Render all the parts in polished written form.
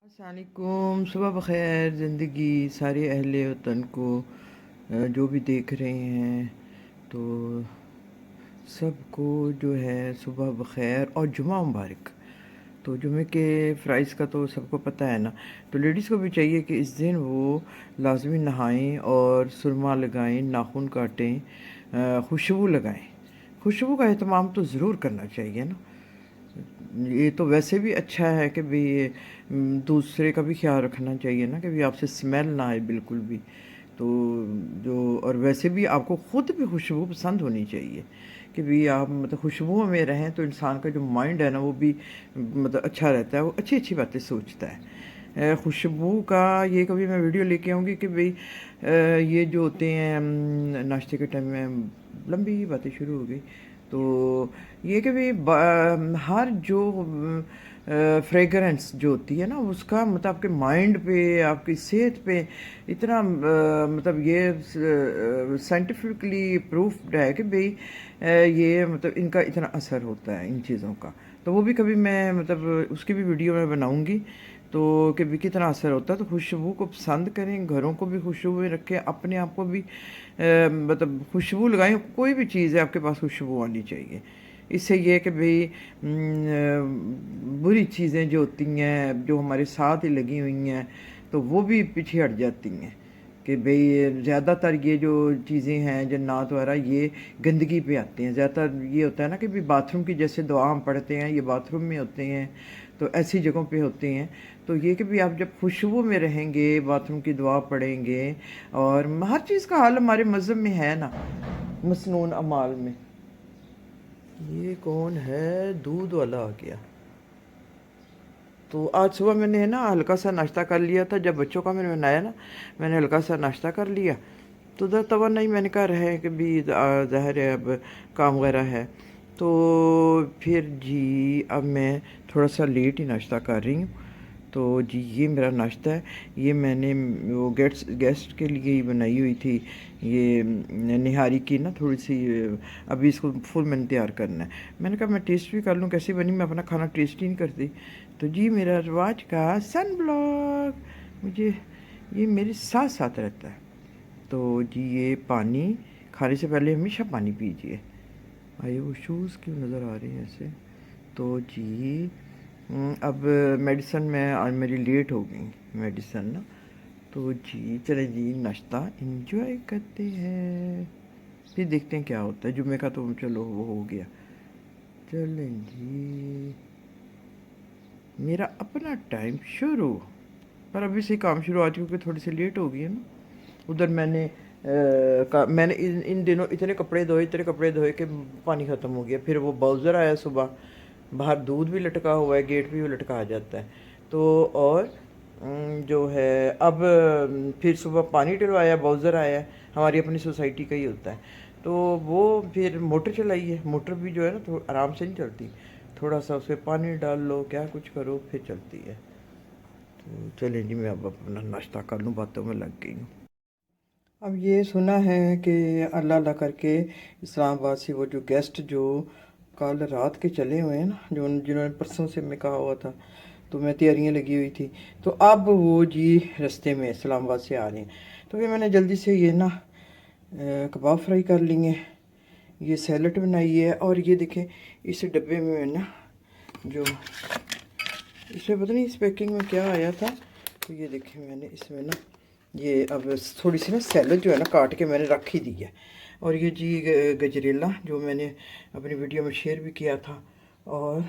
अस्सलामुअलैकुम, सुबह बख़ैर ज़िंदगी सारे अहले वतन को जो भी देख रहे हैं तो सबको जो है सुबह बख़ैर और जुमा मुबारक। तो जुमे के फ़राइज़ का तो सबको पता है ना। तो लेडीज़ को भी चाहिए कि इस दिन वो लाज़मी नहाएं और सुरमा लगाएं, नाखून काटें, खुशबू लगाएं। खुशबू का एहतमाम तो ज़रूर करना चाहिए ना। ये तो वैसे भी अच्छा है कि भई दूसरे का भी ख्याल रखना चाहिए ना कि भई आपसे स्मेल ना आए बिल्कुल भी। तो जो और वैसे भी आपको ख़ुद भी खुशबू पसंद होनी चाहिए कि भई आप मतलब खुशबुओं में रहें तो इंसान का जो माइंड है ना वो भी मतलब अच्छा रहता है, वो अच्छी-अच्छी बातें सोचता है। खुशबू का ये कभी मैं वीडियो लेके आऊँगी कि भई ये जो होते हैं नाश्ते के टाइम में लंबी बातें शुरू हो गई। तो ये कि भई हर जो फ्रेगरेंस जो होती है ना उसका मतलब आपके माइंड पे, आपकी सेहत पे इतना मतलब ये साइंटिफिकली प्रूफ्ड है कि भई ये मतलब इनका इतना असर होता है इन चीज़ों का। तो वो भी कभी मैं मतलब उसकी भी वीडियो मैं बनाऊँगी। तो कि भी कितना असर होता है, तो खुशबू को पसंद करें, घरों को भी खुशबू में रखें, अपने आप को भी मतलब खुशबू लगाएँ, कोई भी चीज़ है आपके पास खुशबू आनी चाहिए। इससे ये है कि भई बुरी चीज़ें जो होती हैं, जो हमारे साथ ही लगी हुई हैं, तो वो भी पीछे हट जाती हैं कि भई ज़्यादातर ये जो चीज़ें हैं, जन्नात वगैरह ये गंदगी पे आती हैं। ज़्यादातर ये होता है ना कि भई बाथरूम की जैसे दुआ हम पढ़ते हैं, ये बाथरूम में होते हैं, तो ऐसी जगहों पे होते हैं। तो ये कि भई आप जब खुशबू में रहेंगे, बाथरूम की दुआ पढ़ेंगे और हर चीज़ का हल हमारे मज़हब में है ना, मसनून अमाल में। ये कौन है? दूध वाला आ गया। तो आज सुबह मैंने है ना हल्का सा नाश्ता कर लिया था, जब बच्चों का मैंने बनाया ना, मैंने हल्का सा नाश्ता कर लिया। तो उधर तवन्नाई मैंने कहा रहे कि भी ज़ाहिर है अब काम वगैरह है। तो फिर जी अब मैं थोड़ा सा लेट ही नाश्ता कर रही हूँ। तो जी ये मेरा नाश्ता है, ये मैंने वो गेस्ट के लिए ही बनाई हुई थी। ये निहारी की ना थोड़ी-सी अभी इसको फुल मैंने तैयार करना है। मैंने कहा मैं टेस्ट भी कर लूँ कैसी बनी, मैं अपना खाना टेस्ट ही नहीं करती। तो जी मेरा रिवाज का सन ब्लॉग मुझे ये मेरे साथ-साथ रहता है। तो जी ये पानी खाने से पहले हमेशा पानी पीजिए। आए वो शूज़ क्यों नज़र आ रहे हैं ऐसे? तो जी अब मेडिसिन में आज मेरी लेट हो गई मेडिसिन ना। तो जी चले जी नाश्ता एंजॉय करते हैं, फिर देखते हैं क्या होता है। जुम्मे का तो चलो वो हो गया। चलें जी मेरा अपना टाइम शुरू, पर अभी से काम शुरू आज क्योंकि थोड़ी सी लेट हो गई है ना। उधर मैंने इन दिनों इतने कपड़े धोए कि पानी ख़त्म हो गया। फिर वो बाउज़र आया सुबह, बाहर दूध भी लटका हुआ है, गेट पे भी लटका जाता है। तो और जो है अब फिर सुबह पानी डलवाया, बाउज़र आया, हमारी अपनी सोसाइटी का ही होता है। तो वो फिर मोटर चलाई है, मोटर भी जो है ना तो आराम से नहीं चलती, थोड़ा सा उसमें पानी डाल लो, क्या कुछ करो फिर चलती है। तो चलें जी मैं अब अपना नाश्ता कर लूँ, बातों में लग गई हूँ। अब ये सुना है कि अल्लाह अल्लाह करके इस्लामाबाद से वो जो गेस्ट जो कल रात के चले हुए हैं ना, जो जिन्होंने परसों से मैं कहा हुआ था, तो मैं तैयारियां लगी हुई थी, तो अब वो जी रास्ते में इस्लामाबाद से आ रहे हैं। तो फिर मैंने जल्दी से ये ना कबाब फ्राई कर लिए, ये सैलड बनाई है, और ये देखें इस डब्बे में ना जो इसमें पता नहीं इस पैकिंग में क्या आया था। तो ये देखें मैंने इसमें ना ये अब थोड़ी सी ना सैलड जो है ना काट के मैंने रख ही दी है। और ये जी गजरेला जो मैंने अपनी वीडियो में शेयर भी किया था, और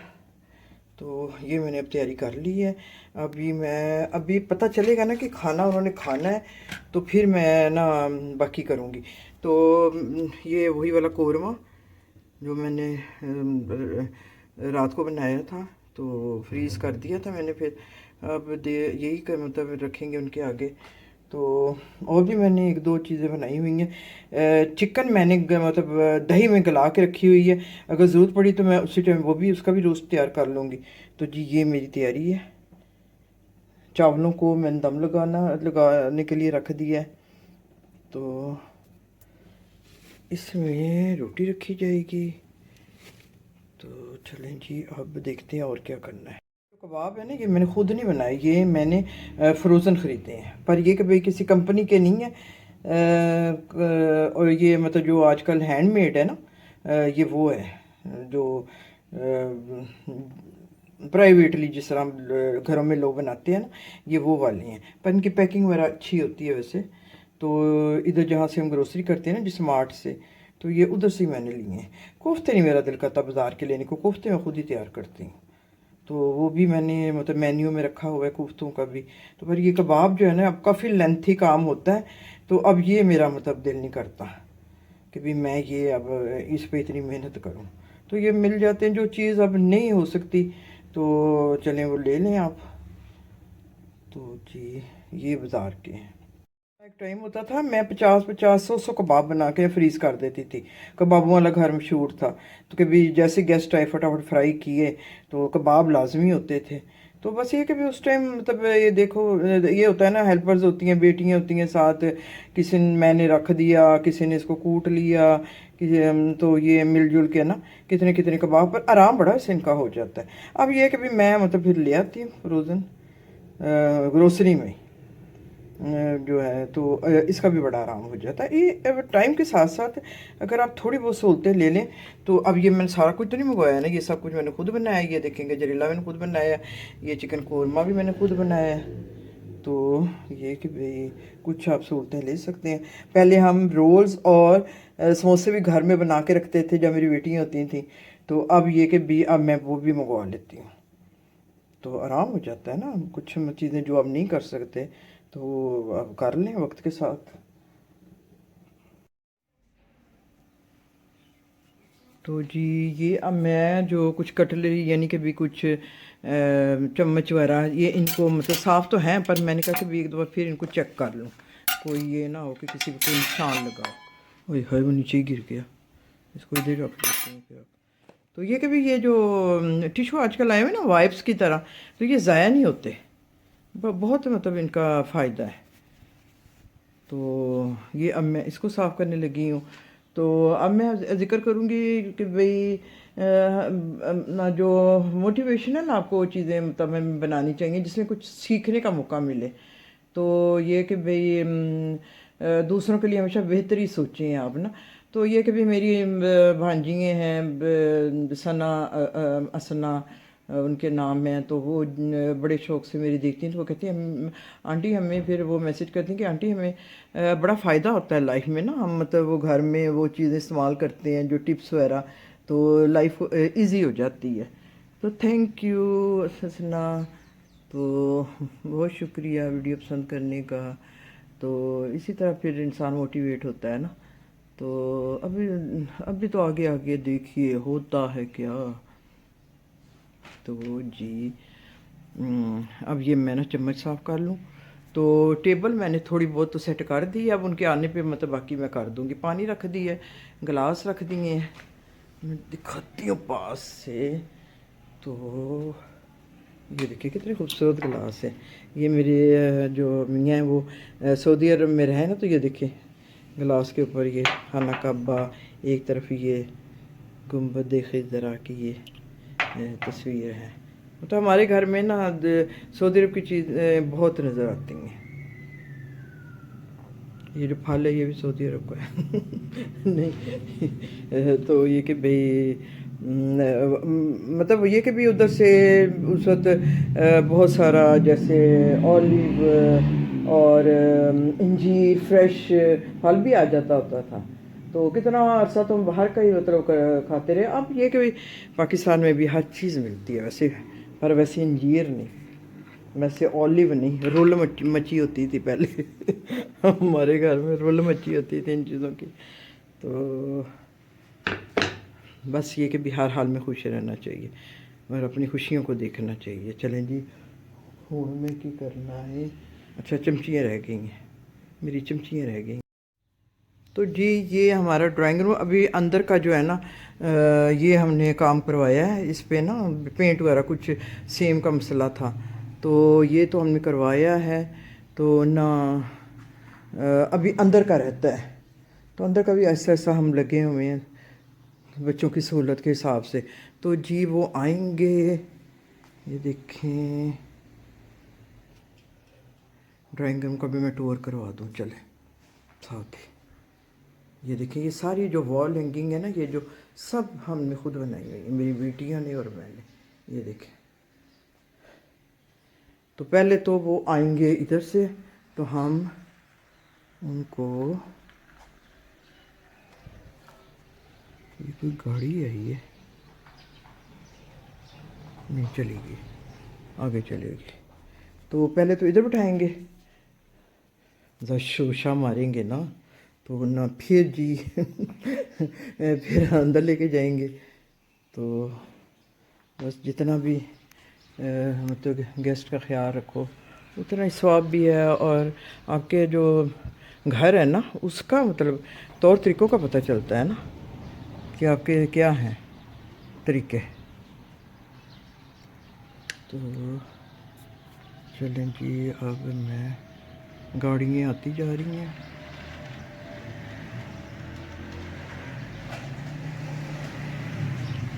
तो ये मैंने अब तैयारी कर ली है। अभी पता चलेगा ना कि खाना उन्होंने खाना है तो फिर मैं ना बाकी करूँगी। तो ये वही वाला कौरमा जो मैंने रात को बनाया था, तो फ्रीज़ कर दिया था मैंने। फिर अब दे यही कर मतलब रखेंगे उनके आगे। तो और भी मैंने एक दो चीज़ें बनाई हुई हैं। चिकन मैंने मतलब दही में गला के रखी हुई है, अगर ज़रूरत पड़ी तो मैं उसी टाइम वो भी उसका भी रोस्ट तैयार कर लूँगी। तो जी ये मेरी तैयारी है। चावलों को मैंने दम लगाने के लिए रख दिया है। तो इसमें रोटी रखी जाएगी। तो चलें जी अब देखते हैं और क्या करना है। कबाब है ना, ये मैंने खुद नहीं बनाए, ये मैंने फ्रोज़न ख़रीदे हैं, पर ये कि भाई किसी कंपनी के नहीं है। और ये मतलब जो आजकल हैंडमेड है ना, ये वो है जो प्राइवेटली जिस तरह हम घरों में लोग बनाते हैं ना, ये वो वाली हैं, पर इनकी पैकिंग वगैरह अच्छी होती है वैसे। तो इधर जहाँ से हम ग्रोसरी करते हैं ना, जिस मार्ट से, तो ये उधर से ही मैंने लिए हैं। कोफ्ते नहीं मेरा दिल करता बाज़ार के लेने को, कोफ्ते मैं खुद ही तैयार करती हूँ। तो वो भी मैंने मतलब मेन्यू में रखा हुआ है कोफ्तों का भी। तो पर ये कबाब जो है ना, अब काफ़ी लेंथी काम होता है, तो अब ये मेरा मतलब दिल नहीं करता कि भी मैं ये अब इस पे इतनी मेहनत करूं। तो ये मिल जाते हैं, जो चीज़ अब नहीं हो सकती तो चलें वो ले लें आप। तो जी ये बाज़ार के हैं। एक टाइम होता था, मैं 50-50 100-100 कबाब बना के फ्रीज कर देती थी। कबाबों वाला घर मशहूर था, तो कभी जैसे गेस्ट आए फटाफट फ्राई किए, तो कबाब लाजमी होते थे। तो बस ये कि भी उस टाइम मतलब ये देखो, ये होता है ना, हेल्पर्स होती हैं, बेटियां होती हैं साथ, किसी ने मैंने रख दिया, किसी ने इसको कूट लिया, तो ये मिलजुल के ना कितने कितने कबाब, पर आराम बड़ा इससे इनका हो जाता है। अब ये कि भी मैं मतलब फिर ले आती हूँ फ्रोज़न ग्रोसरी में जो है, तो इसका भी बड़ा आराम हो जाता है। ये अब टाइम के साथ साथ अगर आप थोड़ी बहुत सहूलतें ले लें, तो अब ये मैंने सारा कुछ तो नहीं मंगवाया है ना, ये सब कुछ मैंने खुद बनाया है। ये देखेंगे जरीला मैंने खुद बनाया है, ये चिकन कोरमा भी मैंने खुद बनाया है। तो ये कि भाई कुछ आप सहूलतें ले सकते हैं। पहले हम रोल्स और समोसे भी घर में बना के रखते थे जब मेरी बेटियाँ होती थी, तो अब ये कि भी अब मैं वो भी मंगवा लेती हूँ, तो आराम हो जाता है ना। कुछ चीज़ें जो आप नहीं कर सकते, तो आप कर लें वक्त के साथ। तो जी ये अब मैं जो कुछ कटलरी यानी कि भी कुछ चम्मच वगैरह, ये इनको मतलब साफ़ तो हैं, पर मैंने कहा कि भी एक दफ़ा फिर इनको चेक कर लूँ, कोई ये ना हो कि किसी को कोई निशान लगा हो। ओए हाय वो नीचे ही गिर गया, इसको इधर रख देते हैं फिर। तो ये कि भी ये जो टिशू आजकल आए हुए ना वाइप्स की तरह, तो ये ज़ाया नहीं होते, बहुत मतलब इनका फ़ायदा है। तो ये अब मैं इसको साफ़ करने लगी हूँ। तो अब मैं ज़िक्र करूँगी कि भाई ना जो मोटिवेशन है ना, आपको चीज़ें मतलब में बनानी चाहिए जिसमें कुछ सीखने का मौका मिले। तो ये कि भाई दूसरों के लिए हमेशा बेहतरी सोचें आप ना। तो ये कि भाई मेरी भांजियाँ हैं, सना असना उनके नाम हैं, तो वो बड़े शौक़ से मेरी देखती हैं। तो वो कहती हैं आंटी हमें, फिर वो मैसेज करती हैं कि आंटी हमें बड़ा फ़ायदा होता है लाइफ में ना, हम मतलब वो घर में वो चीज़ें इस्तेमाल करते हैं जो टिप्स वगैरह, तो लाइफ इजी हो जाती है। तो थैंक यू ससना। तो बहुत शुक्रिया वीडियो पसंद करने का। तो इसी तरह फिर इंसान मोटिवेट होता है ना। तो अभी अभी तो आगे आगे देखिए होता है क्या। तो जी अब ये मैं ना चम्मच साफ़ कर लूँ। तो टेबल मैंने थोड़ी बहुत तो सेट कर दी है, अब उनके आने पे मतलब बाकी मैं कर दूँगी। पानी रख दी है, गिलास रख दिए हैं, मैं दिखाती हूँ पास से। तो ये देखिए कितने खूबसूरत गिलास है। ये मेरे जो मियाँ हैं वो सऊदी अरब में रहे ना, तो ये देखिए गिलास के ऊपर ये खाना काबा, एक तरफ ये गुम्बद ख़िज़रा की ये तस्वीर है। तो हमारे घर में ना सऊदी अरब की चीज़ें बहुत नज़र आती हैं। ये जो फल है ये भी सऊदी अरब का है नहीं तो ये कि भाई मतलब ये कि भी उधर से उस वक्त बहुत सारा जैसे ऑलिव और इंजीर फ्रेश फल भी आ जाता होता था। तो कितना अर्सा तो हम बाहर का ही मतलब खाते रहे। अब ये कि भाई पाकिस्तान में भी हर चीज़ मिलती है वैसे, पर वैसे इंजीर नहीं, वैसे ऑलिव नहीं, रुल मची होती थी पहले हमारे घर में रुल मची होती थी इन चीज़ों की। तो बस ये कि भी हर हाल में खुश रहना चाहिए और अपनी खुशियों को देखना चाहिए। चलें जी, हूँ में की करना है। अच्छा चमचियाँ रह गई हैं, मेरी चमचियाँ रह गई। तो जी ये हमारा ड्राइंग रूम अभी अंदर का जो है ना, ये हमने काम करवाया है। इस पे ना पेंट वगैरह कुछ सेम का मसला था, तो ये तो हमने करवाया है। तो ना अभी अंदर का रहता है, तो अंदर का भी ऐसा ऐसा हम लगे हुए हैं बच्चों की सहूलत के हिसाब से। तो जी वो आएंगे ये देखें ड्राइंग रूम का भी मैं टूर करवा दूँ चले साथ ही। ये देखिए ये सारी जो वॉल हैंगिंग है ना, ये जो सब हमने खुद बनाई हुई है, मेरी बेटियां ने और मैंने। ये देखें, तो पहले तो वो आएंगे इधर से, तो हम उनको, ये कोई गाड़ी है ये नहीं चलेगी, आगे चलेगी, तो पहले तो इधर बिठाएंगे, जरा शोशा मारेंगे ना तो ना फिर जी फिर अंदर लेके जाएंगे। तो बस जितना भी मतलब गेस्ट का ख्याल रखो उतना ही स्वाब भी है, और आपके जो घर है ना उसका मतलब तौर तरीक़ों का पता चलता है ना कि आपके क्या हैं तरीके। तो चलें जी, अब मैं गाड़ियाँ आती जा रही हैं।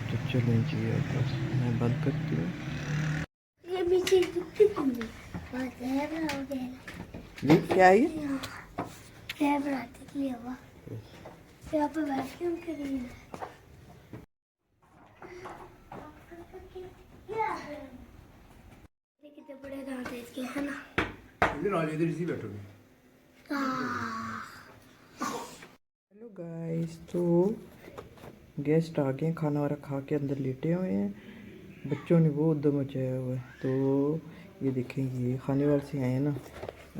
तो चलें जी, अब मैं बंद करती हूँ। ये क्या है यहाँ पे वैक्यूम करिए। कितने बड़े दांत है इसके, है ना? इधर इसी बैठोगे। हेलो गाइस, तो गेस्ट आ गए, खाना वाना खा के अंदर लेटे हुए हैं। बच्चों ने बहुत दम मचाया हुआ है। तो ये देखें, ये खाने वाले से आए हैं ना,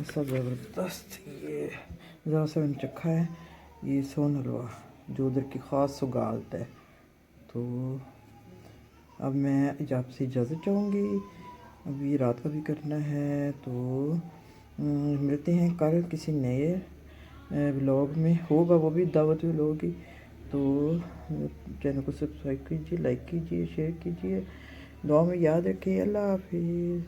ऐसा ज़बरदस्त ये ज़रा सा मैंने चखा है, ये सोन हलवा जो उधर की ख़ास सौगात है। तो अब मैं आपसे इजाज़त चाहूँगी, अभी रात का भी करना है। तो मिलते हैं कल किसी नए व्लॉग में, होगा वो भी दावत व्लॉग ही। तो चैनल को सब्सक्राइब कीजिए, लाइक कीजिए, शेयर कीजिए, दुआ में याद रखें। अल्लाह हाफिज़।